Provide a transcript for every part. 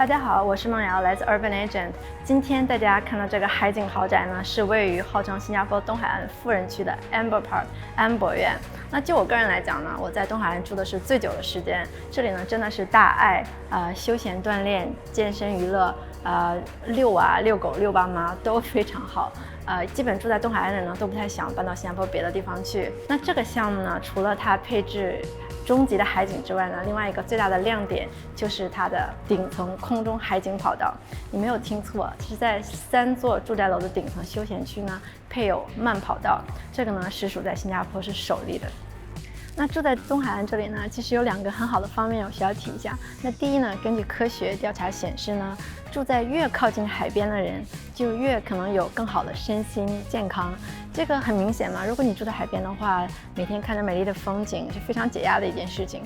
大家好，我是梦瑶，来自 Urban Agent。今天大家看到这个海景豪宅呢，是位于号称新加坡东海岸富人区的 Amber Park 安博苑。那就我个人来讲呢，我在东海岸住的是最久的时间，这里呢真的是大爱，休闲锻炼、健身娱乐，遛狗、遛爸妈都非常好。基本住在东海岸的人呢都不太想搬到新加坡别的地方去。那这个项目呢，除了它配置终极的海景之外呢，另外一个最大的亮点就是它的顶层空中海景跑道。你没有听错，是在3座住宅楼的顶层休闲区呢配有慢跑道，这个呢实属在新加坡是首例的。那住在东海岸这里呢，其实有2个很好的方面我需要提一下。那第一呢，根据科学调查显示呢，住在越靠近海边的人，就越可能有更好的身心健康。这个很明显嘛，如果你住在海边的话，每天看着美丽的风景是非常解压的一件事情。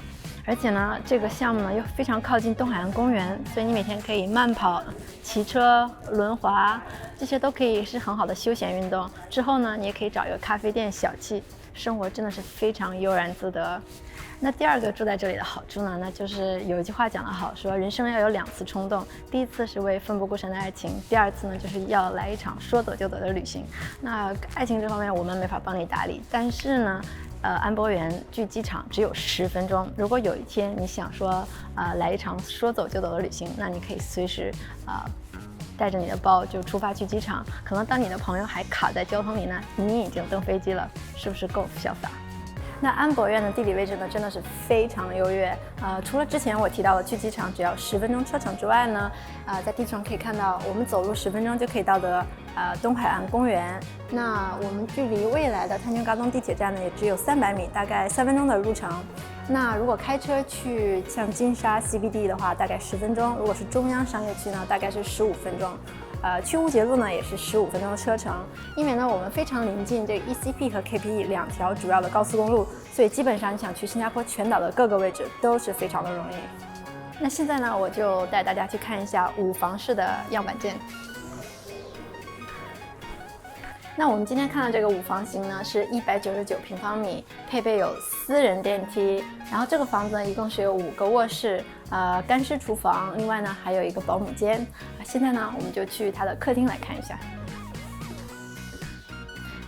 而且呢，这个项目呢又非常靠近东海岸公园，所以你每天可以慢跑、骑车、轮滑，这些都可以是很好的休闲运动。之后呢，你也可以找一个咖啡店小憩，生活真的是非常悠然自得。那第2个住在这里的好处呢，那就是有一句话讲得好，说人生要有2次冲动，第一次是为奋不顾身的爱情，第2次呢就是要来一场说走就走的旅行。那爱情这方面我们没法帮你打理，但是呢安博园距机场只有10分钟。如果有一天你想说来一场说走就走的旅行，那你可以随时带着你的包就出发去机场。可能当你的朋友还卡在交通里呢，你已经登飞机了，是不是够潇洒？那安博苑的地理位置呢，真的是非常优越。除了之前我提到的去机场只要10分钟车程之外呢，在地图上可以看到，我们走路10分钟就可以到得东海岸公园。那我们距离未来的探春嘎东地铁站呢，也只有300米，大概3分钟的路程。那如果开车去像金沙 CBD 的话，大概10分钟；如果是中央商业区呢，大概是15分钟。去乌节路呢也是15分钟的车程。因为呢我们非常临近这个 ECP 和 KPE 2条主要的高速公路，所以基本上你想去新加坡全岛的各个位置都是非常的容易。那现在呢，我就带大家去看一下5房式的样板间。那我们今天看到这个5房型呢，是199平方米，配备有私人电梯。然后这个房子呢，一共是有5个卧室，干湿厨房，另外呢还有一个保姆间。现在呢，我们就去它的客厅来看一下。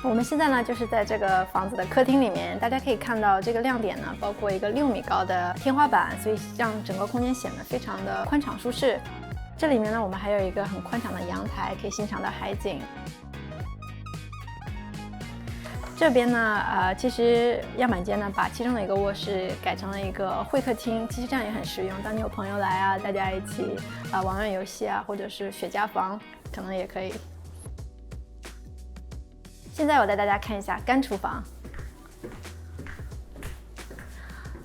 我们现在呢就是在这个房子的客厅里面，大家可以看到这个亮点呢，包括一个6米高的天花板，所以让整个空间显得非常的宽敞舒适。这里面呢，我们还有一个很宽敞的阳台，可以欣赏到海景。这边呢，其实样板间呢，把其中的一个卧室改成了一个会客厅，其实这样也很实用。当你有朋友来啊，大家一起玩游戏啊，或者是雪茄房，可能也可以。现在我带大家看一下干厨房。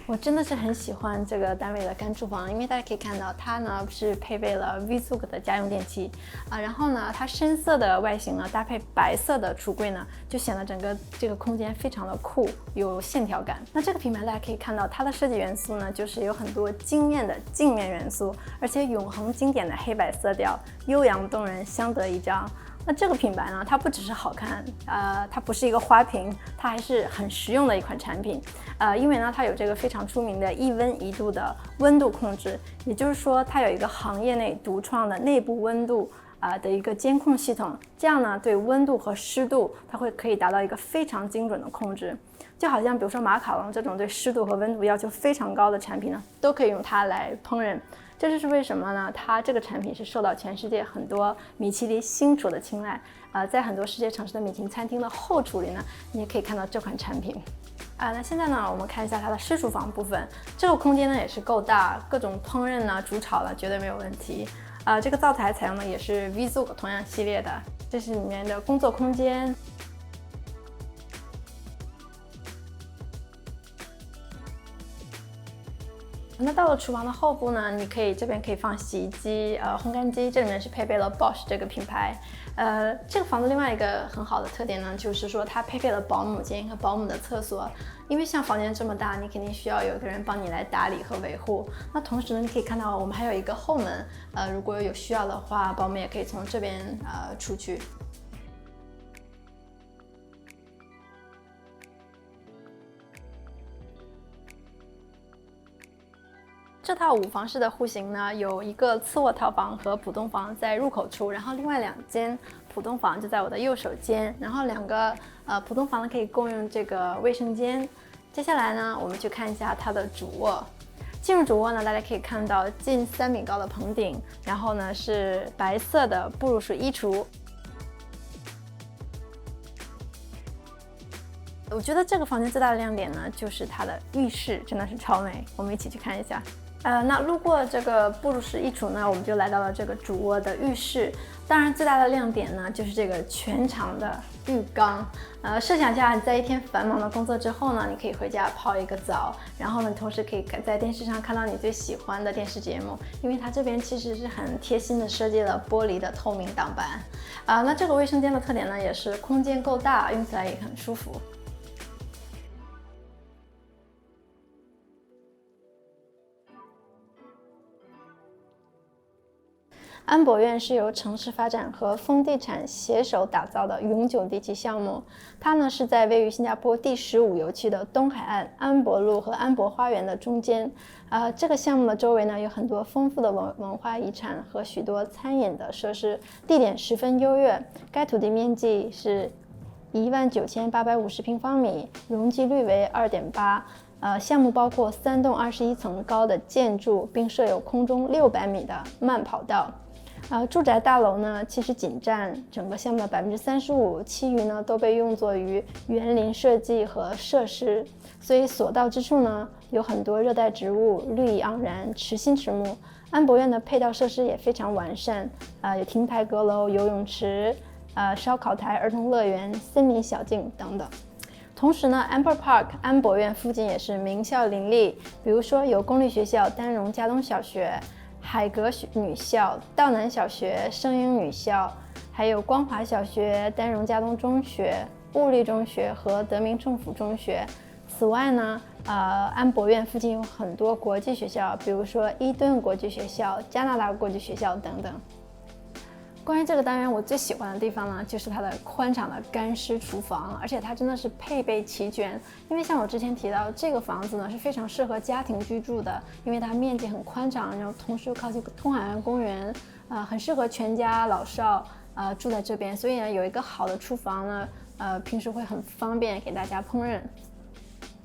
我真的是很喜欢这个单位的干厨房，因为大家可以看到它呢是配备了 Vsug 的家用电器然后呢它深色的外形呢搭配白色的橱柜呢，就显得整个这个空间非常的酷，有线条感。那这个品牌大家可以看到它的设计元素呢，就是有很多惊艳的镜面元素，而且永恒经典的黑白色调，悠扬动人，相得益彰。那这个品牌呢，它不只是好看，它不是一个花瓶，它还是很实用的一款产品。因为呢，它有这个非常出名的1温1度的温度控制，也就是说，它有一个行业内独创的内部温度的一个监控系统。这样呢，对温度和湿度，它可以达到一个非常精准的控制。就好像比如说马卡龙这种对湿度和温度要求非常高的产品呢，都可以用它来烹饪。这就是为什么呢？它这个产品是受到全世界很多米其林星厨的青睐。在很多世界城市的米其林餐厅的后厨里呢，你也可以看到这款产品。那现在呢，我们看一下它的湿厨房部分。这个空间呢也是够大，各种烹饪呢、煮炒了绝对没有问题。这个灶台采用的也是 Vsug 同样系列的。这是里面的工作空间。那到了厨房的后部呢，这边可以放洗衣机、烘干机，这里面是配备了 Bosch 这个品牌。这个房子另外一个很好的特点呢，就是说它配备了保姆间和保姆的厕所。因为像房间这么大，你肯定需要有个人帮你来打理和维护。那同时呢，你可以看到我们还有一个后门，如果有需要的话，保姆也可以从这边出去。这套5房式的户型呢，有一个次卧套房和普通房在入口处，然后另外2间普通房就在我的右手间，然后2个普通房呢可以共用这个卫生间。接下来呢，我们去看一下它的主卧。进入主卧呢，大家可以看到近3米高的棚顶，然后呢是白色的步入式衣橱。我觉得这个房间最大的亮点呢，就是它的浴室真的是超美，我们一起去看一下。那路过这个步入式衣橱呢，我们就来到了这个主卧的浴室。当然，最大的亮点呢，就是这个全长的浴缸。设想一下，你在一天繁忙的工作之后呢，你可以回家泡一个澡，然后呢，同时可以在电视上看到你最喜欢的电视节目，因为它这边其实是很贴心的设计了玻璃的透明挡板。那这个卫生间的特点呢，也是空间够大，用起来也很舒服。安博苑是由城市发展和风地产携手打造的永久地契项目。它呢是在位于新加坡第15游区的东海岸安博路和安博花园的中间。这个项目的周围呢有很多丰富的文化遗产和许多餐饮的设施，地点十分优越。该土地面积是19850平方米，容积率为2.8。项目包括3栋21层高的建筑，并设有空中600米的慢跑道。住宅大楼呢，其实仅占整个项目的35%，其余呢都被用作于园林设计和设施。所以所到之处呢，有很多热带植物，绿意盎然，池心池木。安博苑的配套设施也非常完善，有亭台阁楼、游泳池、烧烤台、儿童乐园、森林小径等等。同时呢 ，Amber Park 安博苑附近也是名校林立，比如说有公立学校丹荣嘉东小学、海格女校、道南小学、圣婴女校，还有光华小学、丹荣嘉东中学、物理中学和德明政府中学。此外呢，安博苑附近有很多国际学校，比如说伊顿国际学校、加拿大国际学校等等。关于这个单元，我最喜欢的地方呢，就是它的宽敞的干湿厨房，而且它真的是配备齐全。因为像我之前提到，这个房子呢是非常适合家庭居住的，因为它面积很宽敞，然后同时又靠近东海岸公园，很适合全家老少住在这边。所以呢，有一个好的厨房呢，平时会很方便给大家烹饪。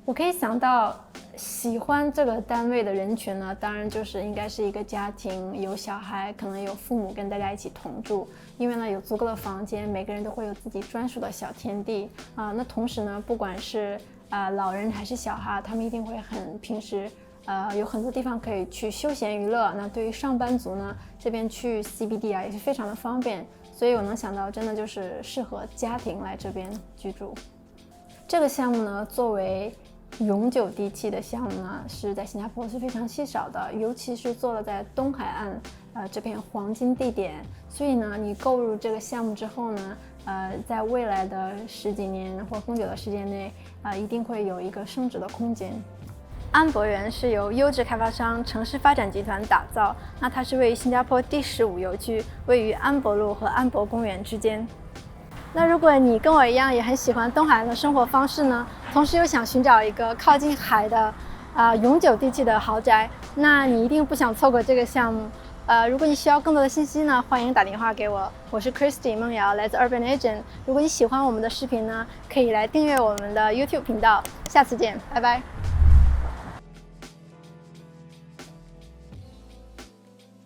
我可以想到喜欢这个单位的人群呢，当然就是应该是一个家庭，有小孩，可能有父母跟大家一起同住，因为呢有足够的房间，每个人都会有自己专属的小天地那同时呢，不管是老人还是小孩，他们一定会平时有很多地方可以去休闲娱乐。那对于上班族呢，这边去 CBD 也是非常的方便，所以我能想到真的就是适合家庭来这边居住。这个项目呢，作为永久地契的项目呢，是在新加坡是非常稀少的，尤其是做了在东海岸这片黄金地点。所以呢，你购入这个项目之后呢，在未来的10几年或更久的时间内，一定会有一个升值的空间。安博园是由优质开发商城市发展集团打造，那它是位于新加坡第15游区，位于安博路和安博公园之间。那如果你跟我一样也很喜欢东海岸的生活方式呢，同时又想寻找一个靠近海的永久地契的豪宅，那你一定不想错过这个项目。如果你需要更多的信息呢，欢迎打电话给我，我是 Christy 孟瑶，来自 Urban Agent。如果你喜欢我们的视频呢，可以来订阅我们的 YouTube 频道。下次见，拜拜。